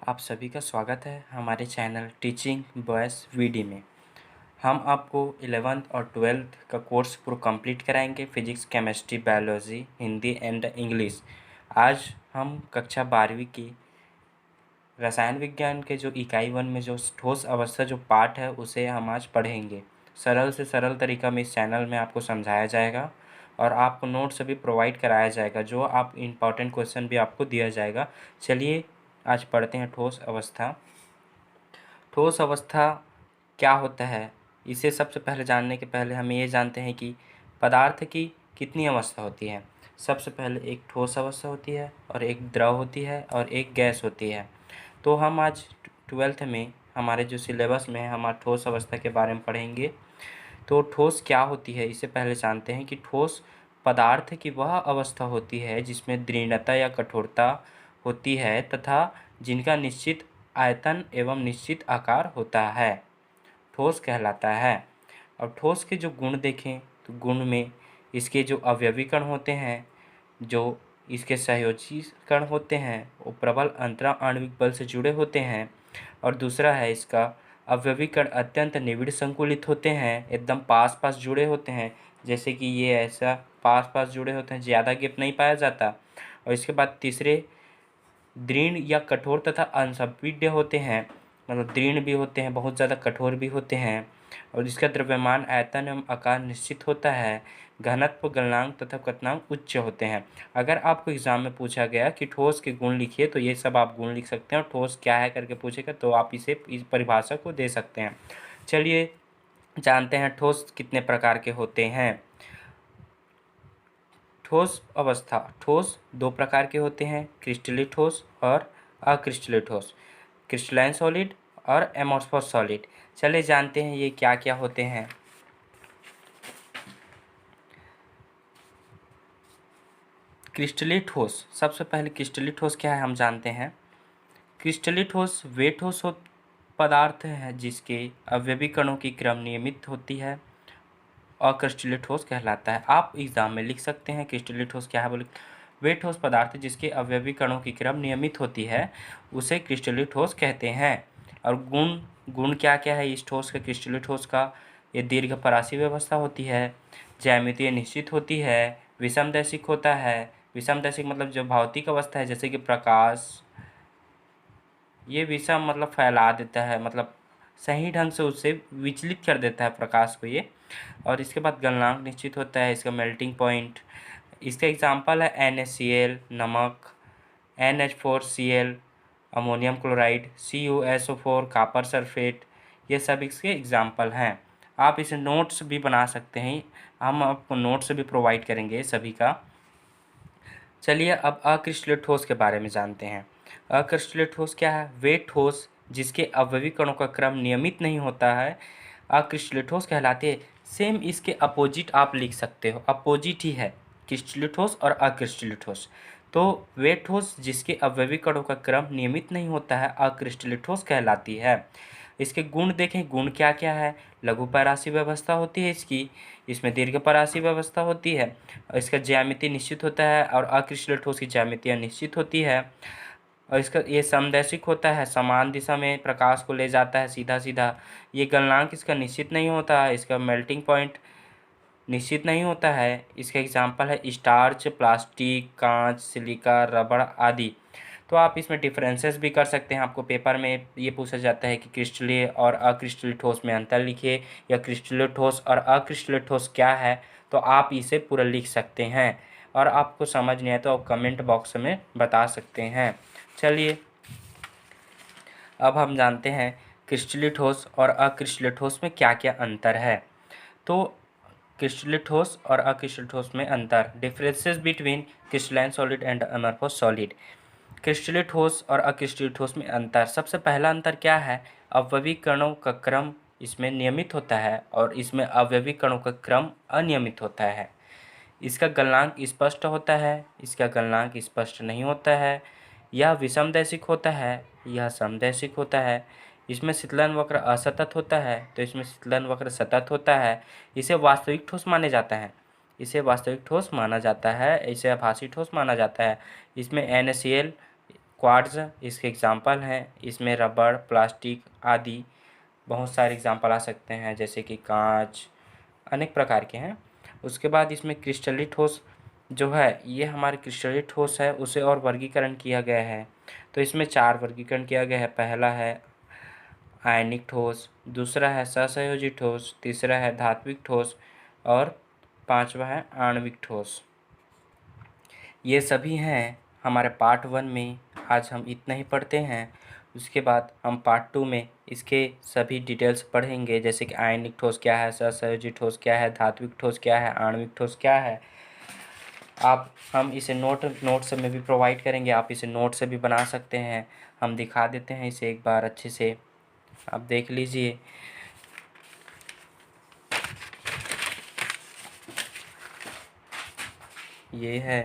आप सभी का स्वागत है हमारे चैनल टीचिंग बॉयज़ वीडी में। हम आपको 11th और 12th का कोर्स पूरा कंप्लीट कराएंगे, physics, chemistry, biology, Hindi and English. आज हम कक्षा 12वीं की रसायन विज्ञान के जो इकाई 1 में जो ठोस अवस्था जो पाठ है उसे हम आज पढ़ेंगे। सरल से सरल तरीका में इस चैनल में आपको समझाया जाएगा और आपको नोट्स भी प्रोवाइड कराया जाएगा, जो आप इम्पॉर्टेंट क्वेश्चन भी आपको दिया जाएगा। चलिए आज पढ़ते हैं ठोस अवस्था। ठोस अवस्था क्या होता है, इसे सबसे पहले जानने के पहले हम ये जानते हैं कि पदार्थ की कितनी अवस्था होती है। सबसे पहले एक ठोस अवस्था होती है और एक द्रव होती है और एक गैस होती है। तो हम आज 12th में हमारे जो सिलेबस में है हम ठोस अवस्था के बारे में पढ़ेंगे। तो ठोस क्या होती है इसे पहले जानते हैं कि ठोस पदार्थ की वह अवस्था होती है जिसमें दृढ़ता या कठोरता होती है तथा जिनका निश्चित आयतन एवं निश्चित आकार होता है, ठोस कहलाता है। अब ठोस के जो गुण देखें तो गुण में इसके जो अवयवी कण होते हैं, जो इसके सहयोजी कण होते हैं, वो प्रबल अंतरा आणविक बल से जुड़े होते हैं। और दूसरा है इसका अवयवी कण अत्यंत निविड़ संकुलित होते हैं, एकदम पास पास जुड़े होते हैं, जैसे कि ये ऐसा पास पास जुड़े होते हैं, ज़्यादा गैप नहीं पाया जाता। और इसके बाद तीसरे दृढ़ या कठोर तथा असंपीड्य होते हैं, मतलब दृढ़ भी होते हैं, बहुत ज़्यादा कठोर भी होते हैं। और इसका द्रव्यमान, आयतन एवं आकार निश्चित होता है। घनत्व, गलनांक तथा क्वथनांक उच्च होते हैं। अगर आपको एग्जाम में पूछा गया कि ठोस के गुण लिखिए तो ये सब आप गुण लिख सकते हैं, और ठोस क्या है करके पूछेगा तो आप इस परिभाषा को दे सकते हैं। चलिए जानते हैं ठोस कितने प्रकार के होते हैं। ठोस अवस्था, ठोस दो प्रकार के होते हैं, क्रिस्टलीय ठोस और अक्रिस्टलीय ठोस, क्रिस्टलाइन सॉलिड और एमोर्फस सॉलिड। चलिए जानते हैं ये क्या क्या होते हैं। क्रिस्टलीय ठोस, सबसे पहले क्रिस्टलीय ठोस क्या है हम जानते हैं। क्रिस्टलीय ठोस वे ठोस पदार्थ है जिसके अवयवी कणों की क्रम नियमित होती है, अक्रिस्टलीय ठोस कहलाता है। आप एग्जाम में लिख सकते हैं क्रिस्टलीय ठोस क्या है बोले, वे ठोस पदार्थ जिसके अवयवी कणों की क्रम नियमित होती है उसे क्रिस्टलीय ठोस कहते हैं। और गुण गुण क्या क्या है इस ठोस का, क्रिस्टलीय ठोस का, ये दीर्घ परासी व्यवस्था होती है, ज्यामितीय निश्चित होती है, विषमदैशिक होता है। विषमदैशिक मतलब जो भौतिक अवस्था है, जैसे कि प्रकाश, ये विषम मतलब फैला देता है, मतलब सही ढंग से उससे विचलित कर देता है प्रकाश को ये। और इसके बाद गलनांक निश्चित होता है, इसका मेल्टिंग पॉइंट। इसका एग्जांपल है NaCl नमक, NH4Cl ammonium chloride, CuSO4 copper sulphate, ये सब इसके एग्जांपल हैं। आप इसे नोट्स भी बना सकते हैं, हम आपको नोट्स भी प्रोवाइड करेंगे सभी का। चलिए अब अक्रिस्टलीय ठोस के बारे में जानते हैं। अक्रिस्टलीय ठोस क्या है, वे ठोस जिसके अवयवी कणों का क्रम नियमित नहीं होता है अक्रिस्टलीय ठोस कहलाते हैं। सेम इसके अपोजिट आप लिख सकते हो, अपोजिट ही है क्रिस्टलीय ठोस और अक्रिस्टलीय ठोस। तो वे ठोस जिसके अवयवी कणों का क्रम नियमित नहीं होता है अक्रिस्टलीय ठोस कहलाती है। इसके गुण देखें, गुण क्या क्या है। लघु परासी व्यवस्था होती है इसकी, इसमें दीर्घ परासी व्यवस्था होती है, इसका ज्यामिति निश्चित होता है, और अक्रिस्टलीय ठोस की ज्यामिति निश्चित होती है। और इसका ये समदैशिक होता है, समान दिशा में प्रकाश को ले जाता है सीधा सीधा। ये गलनांक इसका निश्चित नहीं होता है, इसका मेल्टिंग पॉइंट निश्चित नहीं होता है। इसका एग्जांपल है स्टार्च, प्लास्टिक, कांच, सिलिका, रबड़ आदि। तो आप इसमें डिफरेंसेस भी कर सकते हैं। आपको पेपर में ये पूछा जाता है कि क्रिस्टलीय और अक्रिस्टलीय ठोस में अंतर लिखिए, या क्रिस्टलीय ठोस और अक्रिस्टलीय ठोस क्या है, तो आप इसे पूरा लिख सकते हैं। और आपको समझ नहीं आए तो आप कमेंट बॉक्स में बता सकते हैं। चलिए अब हम जानते हैं क्रिस्टलीय ठोस और अक्रिस्टलीय ठोस में क्या क्या अंतर है। तो क्रिस्टलीय ठोस और अक्रिस्टलीय ठोस में अंतर, differences between crystalline solid and amorphous solid. क्रिस्टलीय ठोस और अक्रिस्टलीय ठोस में अंतर, सबसे पहला अंतर क्या है, अवयवी कणों का क्रम इसमें नियमित होता है और इसमें अवयवी कणों का क्रम अनियमित होता है। इसका गलनांक स्पष्ट होता है, इसका गलनांक स्पष्ट नहीं होता है। यह विषमदैशिक होता है, यह समदैशिक होता है। इसमें शीतलन वक्र असतत होता है तो इसमें शीतलन वक्र सतत होता है। इसे वास्तविक ठोस माने जाता है, इसे वास्तविक ठोस माना जाता है, इसे आभासी ठोस माना जाता है। इसमें NaCl क्वार्ट्ज इसके एग्जाम्पल हैं, इसमें रबड़, प्लास्टिक आदि बहुत सारे एग्जाम्पल आ सकते हैं, जैसे कि कांच, अनेक प्रकार के हैं। उसके बाद इसमें क्रिस्टलीय ठोस जो है, ये हमारे क्रिस्टलीय ठोस है, उसे और वर्गीकरण किया गया है। तो इसमें 4 वर्गीकरण किया गया है। पहला है आयनिक ठोस, दूसरा है सहसंयोजी ठोस, तीसरा है धात्विक ठोस और 5वां है आणविक ठोस। ये सभी हैं हमारे पार्ट 1 में। आज हम इतना ही पढ़ते हैं। उसके बाद हम पार्ट 2 में इसके सभी डिटेल्स पढ़ेंगे, जैसे कि आयनिक ठोस क्या है, सहसंयोजी ठोस क्या है, धात्विक ठोस क्या है, आणविक ठोस क्या है। हम इसे नोट्स में भी प्रोवाइड करेंगे, आप इसे नोट से भी बना सकते हैं। हम दिखा देते हैं इसे एक बार अच्छे से, आप देख लीजिए। ये है,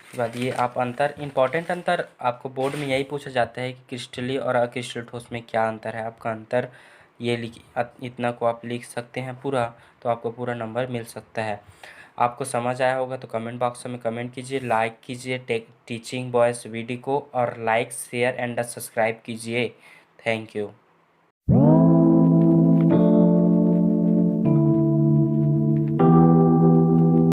उसके बाद ये आप इम्पॉर्टेंट अंतर आपको बोर्ड में यही पूछा जाता है कि क्रिस्टलीय और अक्रिस्टलीय ठोस में क्या अंतर है। आपका अंतर ये इतना को आप लिख सकते हैं पूरा, तो आपको पूरा नंबर मिल सकता है। आपको समझ आया होगा तो कमेंट बॉक्स में कमेंट कीजिए, लाइक कीजिए टीचिंग बॉयज़ वीडियो को, और लाइक शेयर एंड सब्सक्राइब कीजिए। Thank you.